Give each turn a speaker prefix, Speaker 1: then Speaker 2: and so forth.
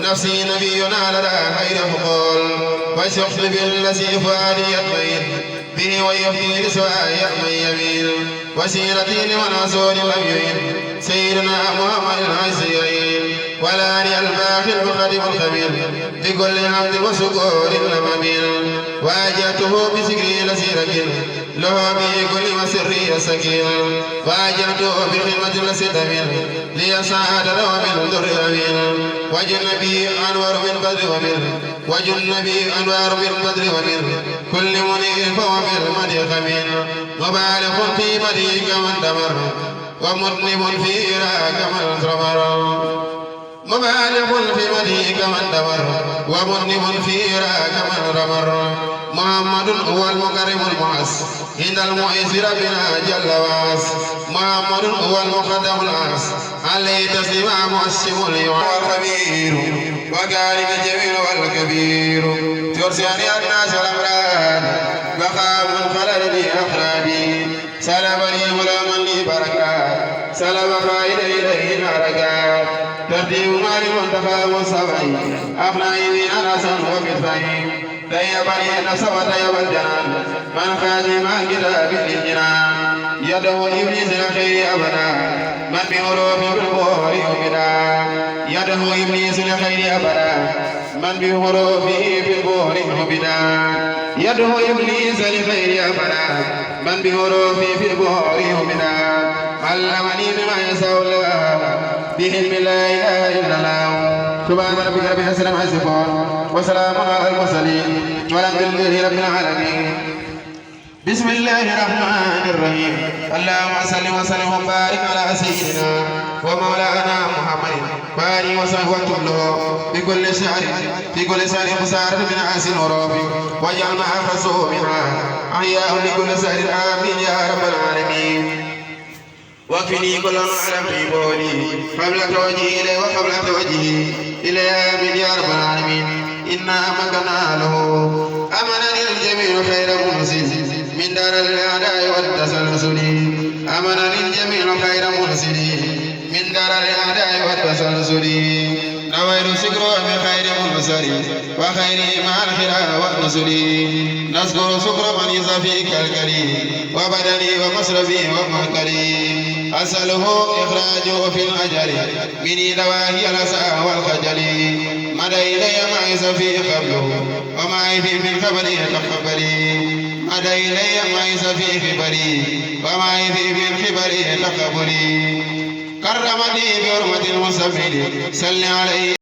Speaker 1: نفسي نبينا لدى خير فقول وشخص بالذي فؤادي يطمئن به ويفدي لسواي من يمين وسيرتي لمن أسود لم يعين سيدنا محمد العزيز والآن الباخر الخادم الخبير بكل حمد وشكر لمبين واجهته بذكري لسيرك له بكل مسري سكين واجهته بخدمة لسدمين ليسعد له من در أمين وجنبي أنوار من بدر ومن وجنبي أنوار من بدر ومن كل منير فهو بالمدي خمين مبالغ في بدي كمن دمر ومذنب في إراك من صبر مبالغ في مدي كمن دمر ومذنب في إراك من رمر محمد هو المكرم المعز عند المعز ربنا جل وعز محمد هو المقدم العز عليه تسليم مؤسم اليوم الخبير وكارم الجميل والكبير ترسيني الناس والأمراض بقى من خلل لي أخرادي سلبني غلاما لي بركات سلب خائد إليه حركات ترتيب مال منتفى والصبعي أخنعي من أنسا وكفاي طيبني النفس وطيب الجنان من خادم الكتاب للجنان يده إبليس لخير أبدا من بحروف البحر يؤمنا يده إبليس لخير أبدا من بحروفه في البحر يؤمنا يده إبليس لخير أبدا من بحروفه في البحر يؤمنا علمني بما يساء الله بعلم لا إله إلا الله سبحان ربك رب العزة عما يصفون وسلام على المرسلين والحمد لله رب العالمين. بسم الله الرحمن الرحيم. اللهم صل وسلم وبارك على سيدنا ومولانا محمد وآله وصحبه وسلم بكل شعر في كل شعر خسارة من عاص ورافي وجعلنا أخصه منها أحياء لكل شعر آمين يا رب العالمين. واكفني كل ما علم في بولي قبل توجهي إليه وقبل توجهي إليه آمين يا رب العالمين. إنا مكنا له أمنا للجميع خير منزل من دار الأعداء والتسلسل أمنا للجميع خير منزل من دار الأعداء والتسلسل نويل سكر بخير منزل وخير مع الخير والنزل نذكر سكر من يزفي كالكلي وبدني ومصرفي ومهكلي أسأله إخراجه في الأجل من دواهي الأسى والخجل مدى إلي ما يزفي قبله وما يفي في الخبر تقبلي مدى إلي ما يزفي خبري وما يفي في الخبر تقبلي كرمني بحرمة المسبل سل عليه